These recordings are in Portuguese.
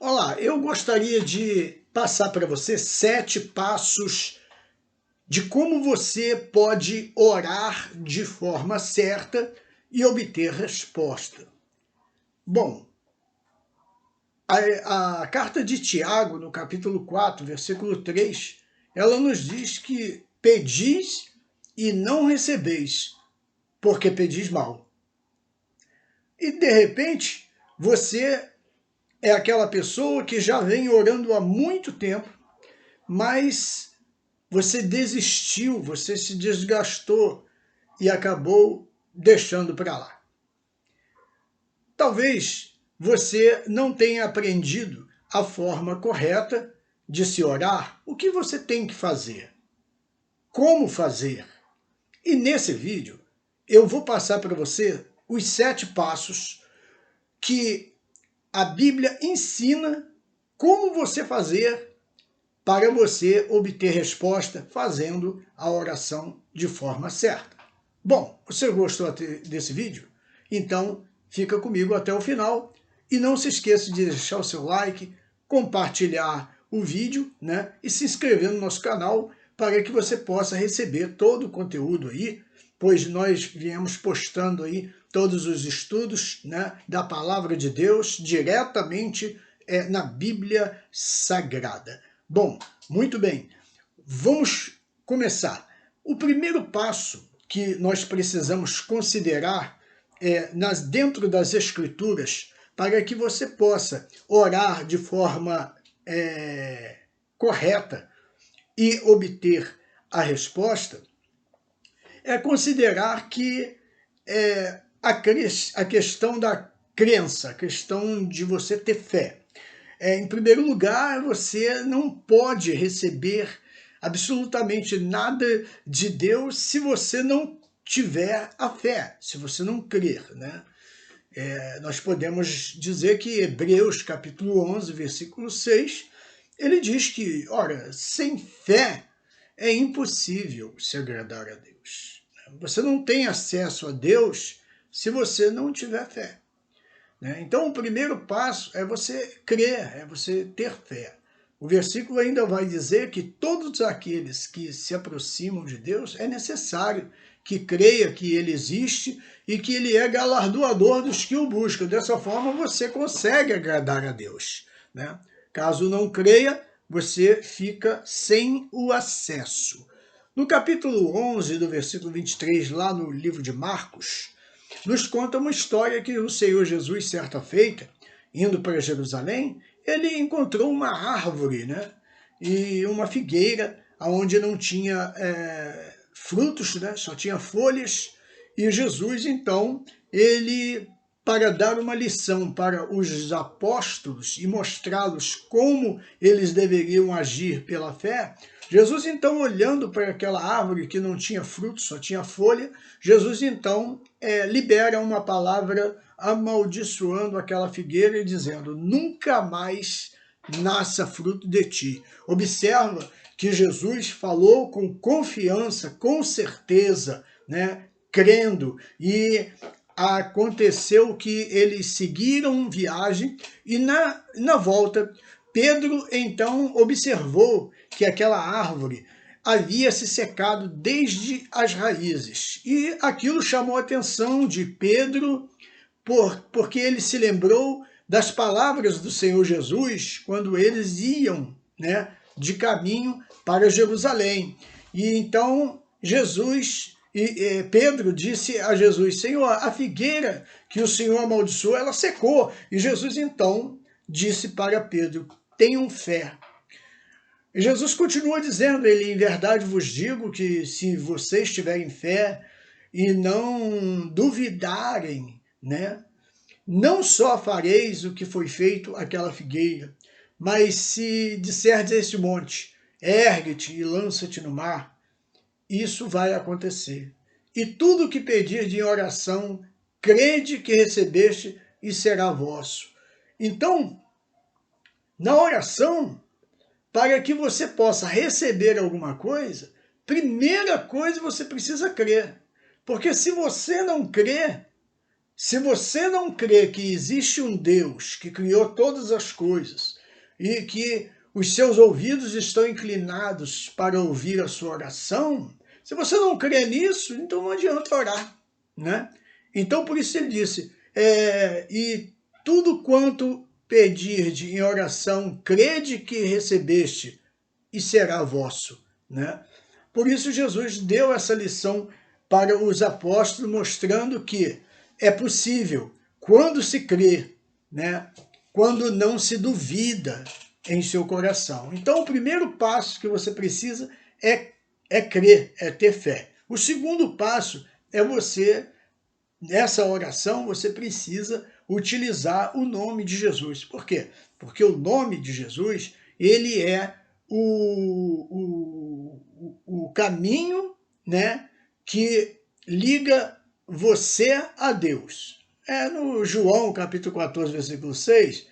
Olá, eu gostaria de passar para você 7 passos de como você pode orar de forma certa e obter resposta. Bom, a carta de Tiago, no capítulo 4, versículo 3, ela nos diz que pedis e não recebeis, porque pedis mal. E de repente, você é aquela pessoa que já vem orando há muito tempo, mas você desistiu, você se desgastou e acabou deixando para lá. Talvez você não tenha aprendido a forma correta de se orar, o que você tem que fazer, como fazer. E nesse vídeo eu vou passar para você os 7 passos que a Bíblia ensina como você fazer para você obter resposta fazendo a oração de forma certa. Bom, você gostou desse vídeo? Então fica comigo até o final e não se esqueça de deixar o seu like, compartilhar o vídeo, né, e se inscrever no nosso canal para que você possa receber todo o conteúdo aí, pois nós viemos postando aí todos os estudos, né, da Palavra de Deus diretamente na Bíblia Sagrada. Bom, muito bem, vamos começar. O primeiro passo que nós precisamos considerar dentro das Escrituras, para que você possa orar de forma correta e obter a resposta, é considerar que a questão da crença, a questão de você ter fé. Em primeiro lugar, você não pode receber absolutamente nada de Deus se você não tiver a fé, se você não crer, né? Nós podemos dizer que Hebreus capítulo 11, versículo 6, ele diz que, ora, sem fé é impossível se agradar a Deus. Você não tem acesso a Deus se você não tiver fé. Então, o primeiro passo é você crer, é você ter fé. O versículo ainda vai dizer que todos aqueles que se aproximam de Deus é necessário que creia que Ele existe e que Ele é galardoador dos que o buscam. Dessa forma, você consegue agradar a Deus, né? Caso não creia, você fica sem o acesso. No capítulo 11, do versículo 23, lá no livro de Marcos, nos conta uma história que o Senhor Jesus, certa feita, indo para Jerusalém, ele encontrou uma árvore, né? E uma figueira, onde não tinha frutos, né? Só tinha folhas. E Jesus, então, ele, para dar uma lição para os apóstolos e mostrá-los como eles deveriam agir pela fé, Jesus, então, olhando para aquela árvore que não tinha fruto, só tinha folha, Jesus, então, libera uma palavra amaldiçoando aquela figueira e dizendo: nunca mais nasça fruto de ti. Observa que Jesus falou com confiança, com certeza, né, crendo, e aconteceu que eles seguiram viagem e na volta, Pedro então observou que aquela árvore havia se secado desde as raízes. E aquilo chamou a atenção de Pedro, porque ele se lembrou das palavras do Senhor Jesus quando eles iam, né, de caminho para Jerusalém. E então Pedro disse a Jesus: Senhor, a figueira que o Senhor amaldiçoou, ela secou. E Jesus então disse para Pedro: tenham fé. E Jesus continua dizendo: em verdade vos digo que se vocês tiverem fé e não duvidarem, né, não só fareis o que foi feito àquela figueira, mas se disserdes a este monte: ergue-te e lança-te no mar, isso vai acontecer. E tudo o que pedirdes em oração, crede que recebeste e será vosso. Então, na oração, para que você possa receber alguma coisa, primeira coisa você precisa crer. Porque se você não crê que existe um Deus que criou todas as coisas e que os seus ouvidos estão inclinados para ouvir a sua oração, se você não crê nisso, então não adianta orar, né? Então, por isso ele disse, e tudo quanto pedirde em oração, crede que recebeste, e será vosso, né? Por isso Jesus deu essa lição para os apóstolos, mostrando que é possível, quando se crê, né? Quando não se duvida em seu coração. Então, o primeiro passo que você precisa é crer, é ter fé. O segundo passo é você, nessa oração, você precisa utilizar o nome de Jesus. Por quê? Porque o nome de Jesus, ele é o caminho, né, que liga você a Deus. No João, capítulo 14, versículo 6,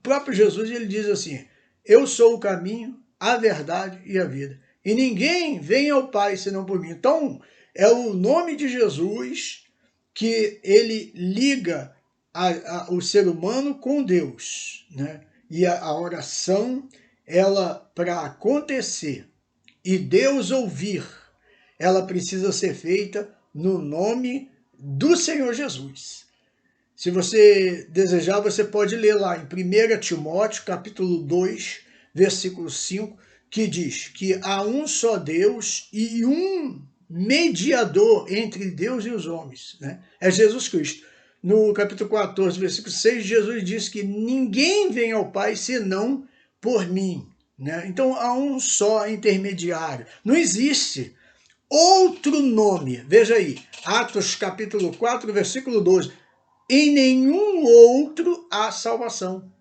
próprio Jesus ele diz assim, eu sou o caminho, a verdade e a vida. E ninguém vem ao Pai senão por mim. Então, é o nome de Jesus que ele liga o ser humano com Deus, né? E a oração, ela, para acontecer e Deus ouvir, ela precisa ser feita no nome do Senhor Jesus. Se você desejar, você pode ler lá em 1 Timóteo, capítulo 2, versículo 5, que diz que há um só Deus e um mediador entre Deus e os homens, né? É Jesus Cristo. No capítulo 14, versículo 6, Jesus diz que ninguém vem ao Pai senão por mim, né? Então há um só intermediário. Não existe outro nome. Veja aí, Atos capítulo 4, versículo 12. Em nenhum outro há salvação.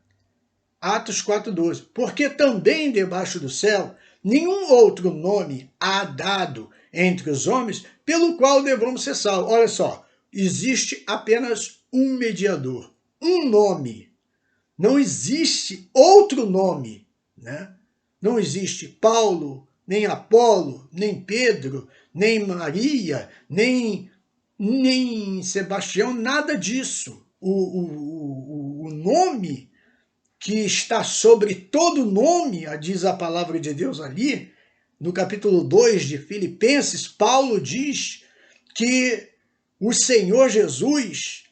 Atos 4,12. Porque também debaixo do céu nenhum outro nome há dado entre os homens pelo qual devamos ser salvos. Olha só, existe apenas um mediador, um nome. Não existe outro nome, né? Não existe Paulo, nem Apolo, nem Pedro, nem Maria, nem Sebastião, nada disso. O nome que está sobre todo nome, diz a palavra de Deus ali, no capítulo 2 de Filipenses, Paulo diz que o Senhor Jesus,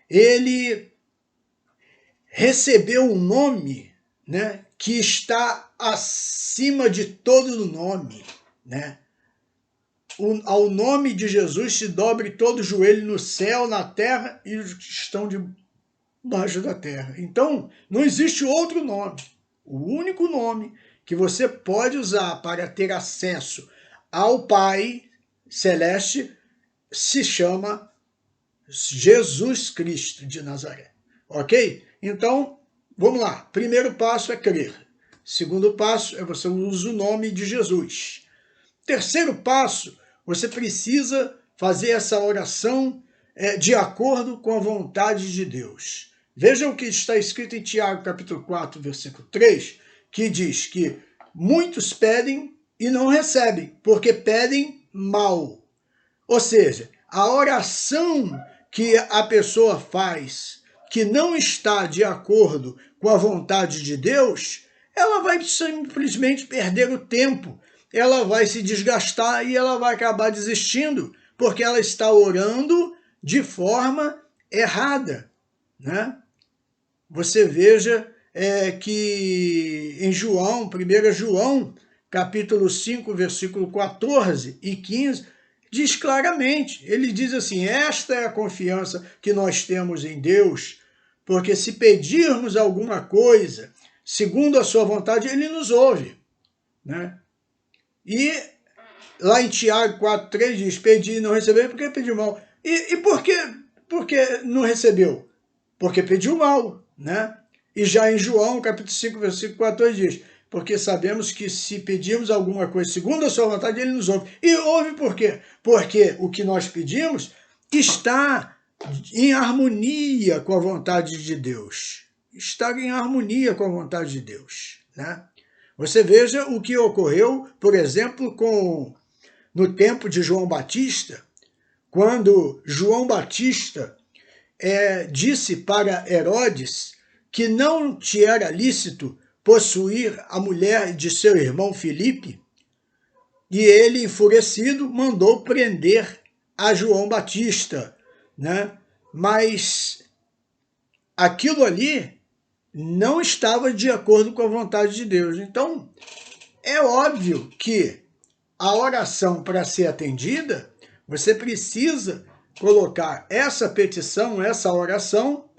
ele recebeu um nome, né, que está acima de todo nome, né? Ao nome de Jesus se dobre todo o joelho no céu, na terra e os que estão debaixo da terra. Então, não existe outro nome. O único nome que você pode usar para ter acesso ao Pai Celeste se chama Jesus Cristo de Nazaré. Ok? Então, vamos lá. Primeiro passo é crer. Segundo passo é você usar o nome de Jesus. Terceiro passo, você precisa fazer essa oração de acordo com a vontade de Deus. Veja o que está escrito em Tiago, capítulo 4, versículo 3, que diz que muitos pedem e não recebem, porque pedem mal. Ou seja, a oração que a pessoa faz, que não está de acordo com a vontade de Deus, ela vai simplesmente perder o tempo, ela vai se desgastar e ela vai acabar desistindo, porque ela está orando de forma errada, né? Você veja que em João, 1 João, capítulo 5, versículo 14 e 15, diz claramente, ele diz assim, esta é a confiança que nós temos em Deus, porque se pedirmos alguma coisa, segundo a sua vontade, ele nos ouve, né? E lá em Tiago 4,3 diz, pedi e não recebeu, porque pediu mal. E por que não recebeu? Porque pediu mal, né? E já em João, capítulo 5, versículo 14 diz, porque sabemos que se pedirmos alguma coisa segundo a sua vontade, ele nos ouve. E ouve por quê? Porque o que nós pedimos está em harmonia com a vontade de Deus. Está em harmonia com a vontade de Deus, né? Você veja o que ocorreu, por exemplo, no tempo de João Batista, quando João Batista disse para Herodes que não te era lícito possuir a mulher de seu irmão Filipe, e ele, enfurecido, mandou prender a João Batista, né? Mas aquilo ali não estava de acordo com a vontade de Deus. Então, é óbvio que a oração, para ser atendida, você precisa colocar essa petição, essa oração,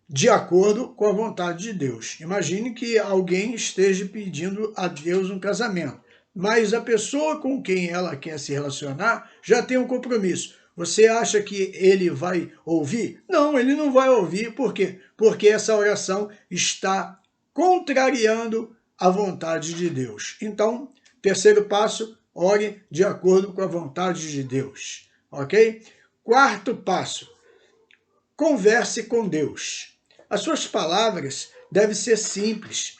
de acordo com a vontade de Deus. Imagine que alguém esteja pedindo a Deus um casamento, mas a pessoa com quem ela quer se relacionar já tem um compromisso. Você acha que ele vai ouvir? Não, ele não vai ouvir. Por quê? Porque essa oração está contrariando a vontade de Deus. Então, terceiro passo, ore de acordo com a vontade de Deus. Ok? Quarto passo, converse com Deus. As suas palavras devem ser simples,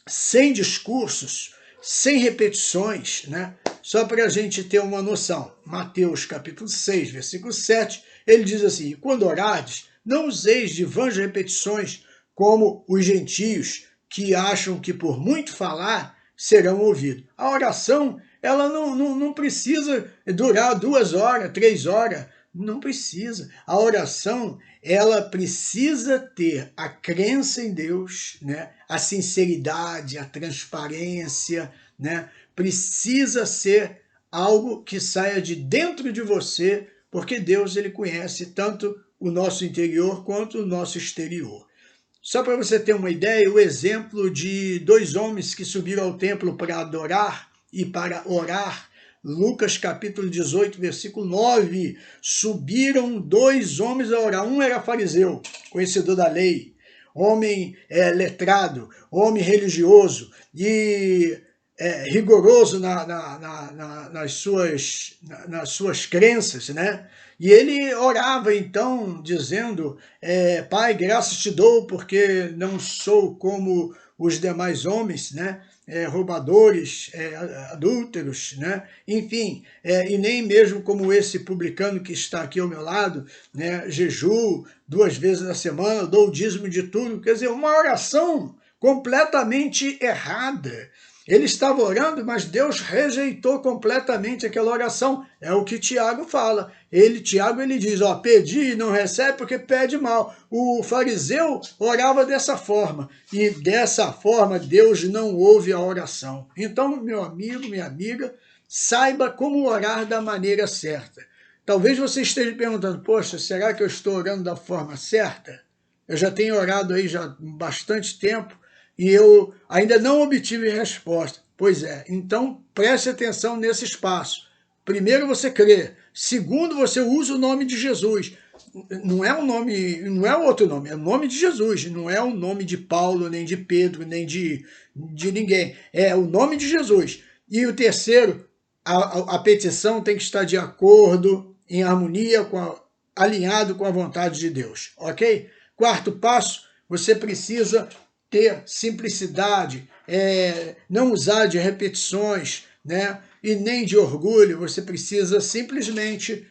sem discursos, sem repetições, né? Só para a gente ter uma noção. Mateus capítulo 6, versículo 7, ele diz assim: quando orardes, não useis de vãs repetições como os gentios, que acham que por muito falar serão ouvidos. A oração, ela não precisa durar 2 horas, 3 horas, não precisa. A oração, ela precisa ter a crença em Deus, né? A sinceridade, a transparência, né? Precisa ser algo que saia de dentro de você, porque Deus, ele conhece tanto o nosso interior quanto o nosso exterior. Só para você ter uma ideia, o exemplo de 2 homens que subiram ao templo para adorar e para orar, Lucas capítulo 18, versículo 9, subiram 2 homens a orar. Um era fariseu, conhecedor da lei, homem letrado, homem religioso e rigoroso nas suas crenças, né? E ele orava então, dizendo, Pai, graças te dou, porque não sou como os demais homens, né? Roubadores, adúlteros, né? Enfim, e nem mesmo como esse publicano que está aqui ao meu lado, né? Jejuo 2 vezes na semana, dou o dízimo de tudo. Quer dizer, uma oração completamente errada. Ele estava orando, mas Deus rejeitou completamente aquela oração. É o que Tiago fala. Tiago diz, pedi e não recebe porque pede mal. O fariseu orava dessa forma. E dessa forma Deus não ouve a oração. Então, meu amigo, minha amiga, saiba como orar da maneira certa. Talvez você esteja perguntando, poxa, será que eu estou orando da forma certa? Eu já tenho orado aí já há bastante tempo, e eu ainda não obtive resposta. Pois é, então preste atenção nesse espaço. Primeiro você crê. Segundo, você usa o nome de Jesus. Não é outro nome, é o nome de Jesus. Não é o nome de Paulo, nem de Pedro, nem de ninguém. É o nome de Jesus. E o terceiro, a petição tem que estar de acordo, em harmonia, alinhado com a vontade de Deus. Ok? Quarto passo, você precisa ter simplicidade, não usar de repetições, né? E nem de orgulho. Você precisa simplesmente,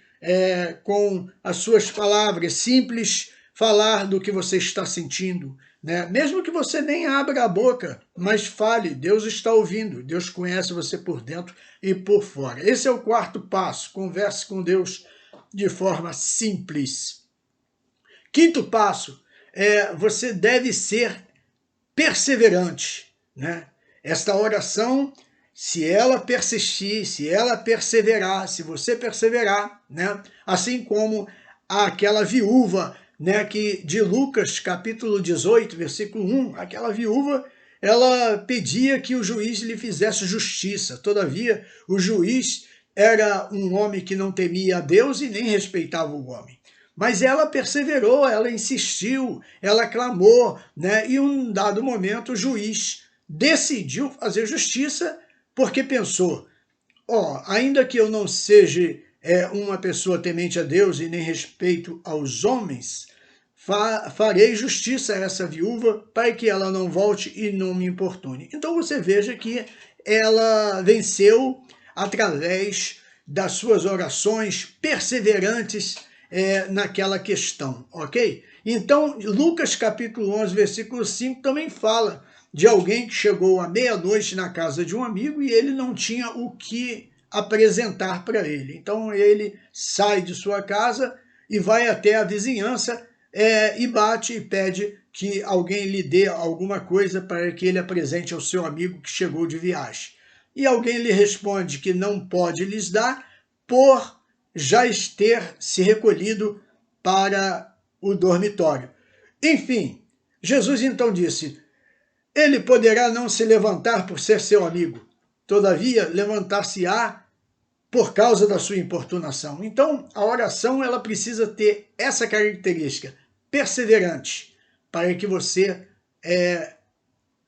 com as suas palavras simples, falar do que você está sentindo, né? Mesmo que você nem abra a boca, mas fale, Deus está ouvindo, Deus conhece você por dentro e por fora. Esse é o quarto passo, converse com Deus de forma simples. Quinto passo, você deve ser perseverante, né? Esta oração, se ela persistir, se ela perseverar, se você perseverar, né? Assim como aquela viúva, né, de Lucas capítulo 18, versículo 1, aquela viúva, ela pedia que o juiz lhe fizesse justiça. Todavia, o juiz era um homem que não temia a Deus e nem respeitava o homem. Mas ela perseverou, ela insistiu, ela clamou, né? E em um dado momento o juiz decidiu fazer justiça, porque pensou, ainda que eu não seja uma pessoa temente a Deus e nem respeito aos homens, farei justiça a essa viúva para que ela não volte e não me importune. Então você veja que ela venceu através das suas orações perseverantes naquela questão, ok? Então, Lucas capítulo 11, versículo 5 também fala de alguém que chegou à meia-noite na casa de um amigo e ele não tinha o que apresentar para ele. Então ele sai de sua casa e vai até a vizinhança e bate e pede que alguém lhe dê alguma coisa para que ele apresente ao seu amigo que chegou de viagem. E alguém lhe responde que não pode lhes dar por já ter se recolhido para o dormitório. Enfim, Jesus então disse: ele poderá não se levantar por ser seu amigo, todavia levantar-se-á por causa da sua importunação. Então, a oração ela precisa ter essa característica, perseverante, para que você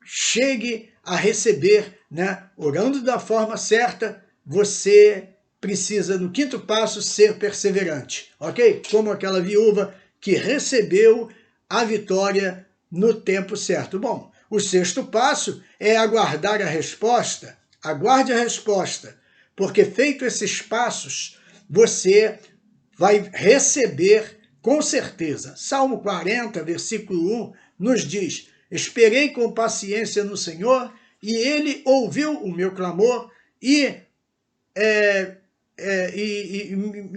chegue a receber, né? Orando da forma certa, você precisa, no quinto passo, ser perseverante, ok? Como aquela viúva que recebeu a vitória no tempo certo. Bom, o sexto passo é aguardar a resposta. Aguarde a resposta, porque feito esses passos, você vai receber com certeza. Salmo 40, versículo 1, nos diz: esperei com paciência no Senhor, e ele ouviu o meu clamor e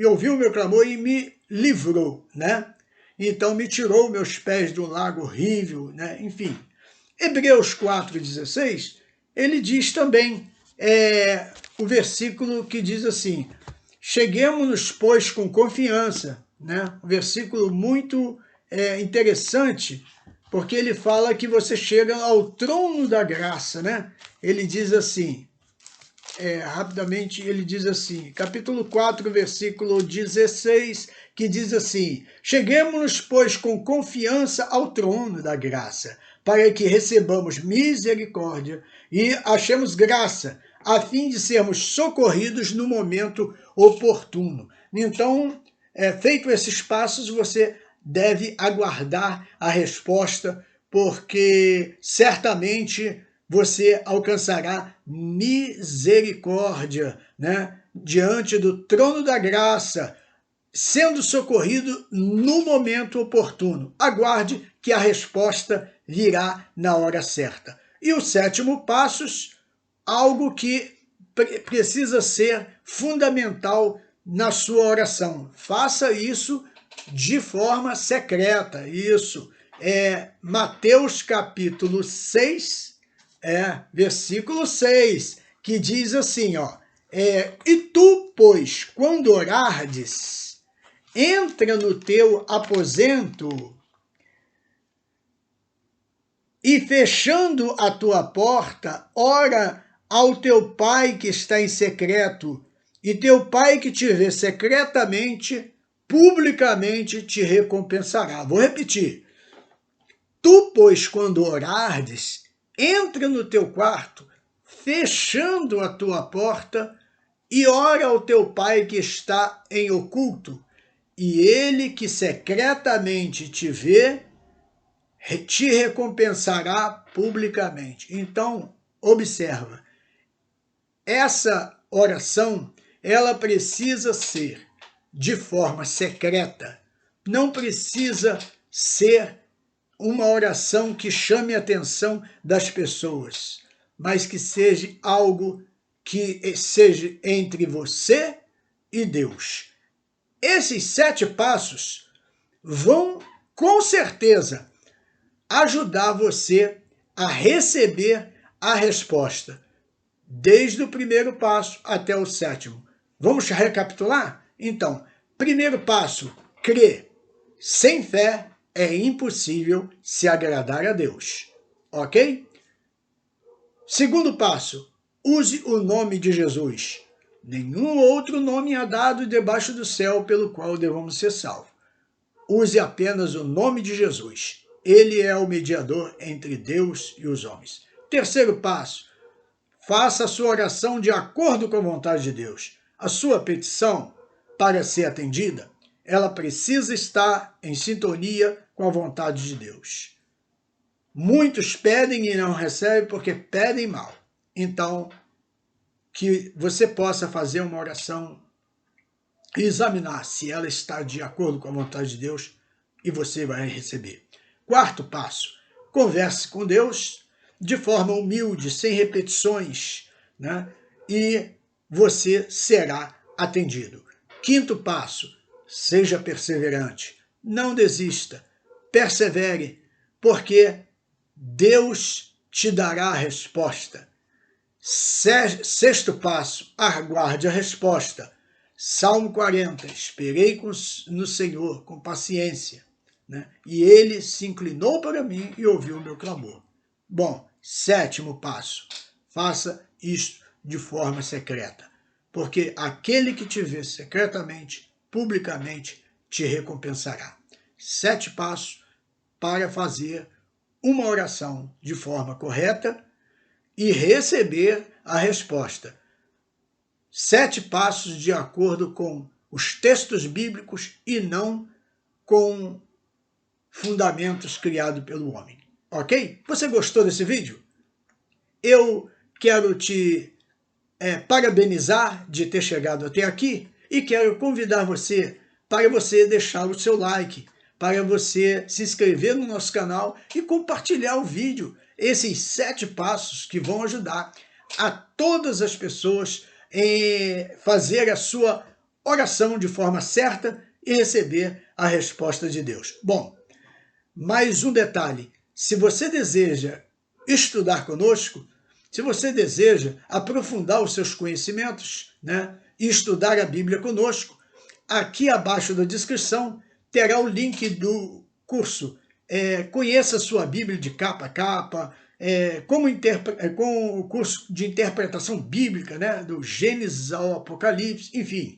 ouviu o meu clamor e me livrou, né? Então me tirou meus pés do lago horrível, né? Enfim. Hebreus 4,16, ele diz também, o versículo que diz assim: cheguemos-nos, pois, com confiança, né? Um versículo muito interessante, porque ele fala que você chega ao trono da graça, né? Ele diz assim, rapidamente, ele diz assim, capítulo 4, versículo 16, que diz assim: cheguemos-nos, pois, com confiança ao trono da graça, para que recebamos misericórdia e achemos graça, a fim de sermos socorridos no momento oportuno. Então, feito esses passos, você deve aguardar a resposta, porque certamente você alcançará misericórdia, né? Diante do trono da graça, sendo socorrido no momento oportuno. Aguarde que a resposta virá na hora certa. E o sétimo passo, algo que precisa ser fundamental na sua oração. Faça isso de forma secreta. Isso é Mateus capítulo 6, versículo 6, que diz assim, ó: e tu, pois, quando orardes, entra no teu aposento e, fechando a tua porta, ora ao teu pai que está em secreto, e teu pai que te vê secretamente, publicamente te recompensará. Vou repetir. Tu, pois, quando orardes, entra no teu quarto, fechando a tua porta, e ora ao teu pai que está em oculto, e ele que secretamente te vê, te recompensará publicamente. Então, observa, essa oração, ela precisa ser de forma secreta, não precisa ser uma oração que chame a atenção das pessoas, mas que seja algo que seja entre você e Deus. Esses 7 passos vão, com certeza, ajudar você a receber a resposta, desde o primeiro passo até o sétimo. Vamos recapitular? Então, primeiro passo, crer. Sem fé é impossível se agradar a Deus, ok? Segundo passo, use o nome de Jesus. Nenhum outro nome há dado debaixo do céu pelo qual devamos ser salvos. Use apenas o nome de Jesus. Ele é o mediador entre Deus e os homens. Terceiro passo, faça a sua oração de acordo com a vontade de Deus. A sua petição, para ser atendida, ela precisa estar em sintonia com a vontade de Deus. Muitos pedem e não recebem porque pedem mal. Então, que você possa fazer uma oração e examinar se ela está de acordo com a vontade de Deus, e você vai receber. Quarto passo, converse com Deus. de forma humilde, sem repetições, né? E você será atendido. Quinto passo, seja perseverante. Não desista, persevere, porque Deus te dará a resposta. Sexto passo, aguarde a resposta. Salmo 40, esperei no Senhor com paciência, né? E ele se inclinou para mim e ouviu o meu clamor. Bom, sétimo passo, faça isto de forma secreta, porque aquele que te vê secretamente, publicamente, te recompensará. 7 passos para fazer uma oração de forma correta e receber a resposta. 7 passos de acordo com os textos bíblicos e não com fundamentos criados pelo homem. Ok? Você gostou desse vídeo? Eu quero te parabenizar de ter chegado até aqui e quero convidar você para você deixar o seu like, para você se inscrever no nosso canal e compartilhar o vídeo. Esses 7 passos que vão ajudar a todas as pessoas fazer a sua oração de forma certa e receber a resposta de Deus. Bom, mais um detalhe, se você deseja estudar conosco, se você deseja aprofundar os seus conhecimentos, né, e estudar a Bíblia conosco, aqui abaixo da descrição terá o link do curso Conheça a sua Bíblia de capa a capa, com o curso de interpretação bíblica, né, do Gênesis ao Apocalipse, enfim,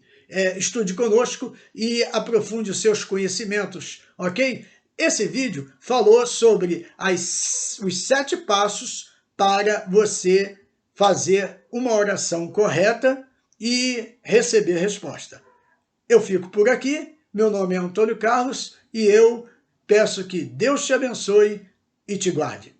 estude conosco e aprofunde os seus conhecimentos, ok? Esse vídeo falou sobre os 7 passos para você fazer uma oração correta e receber resposta. Eu fico por aqui, meu nome é Antônio Carlos e eu peço que Deus te abençoe e te guarde.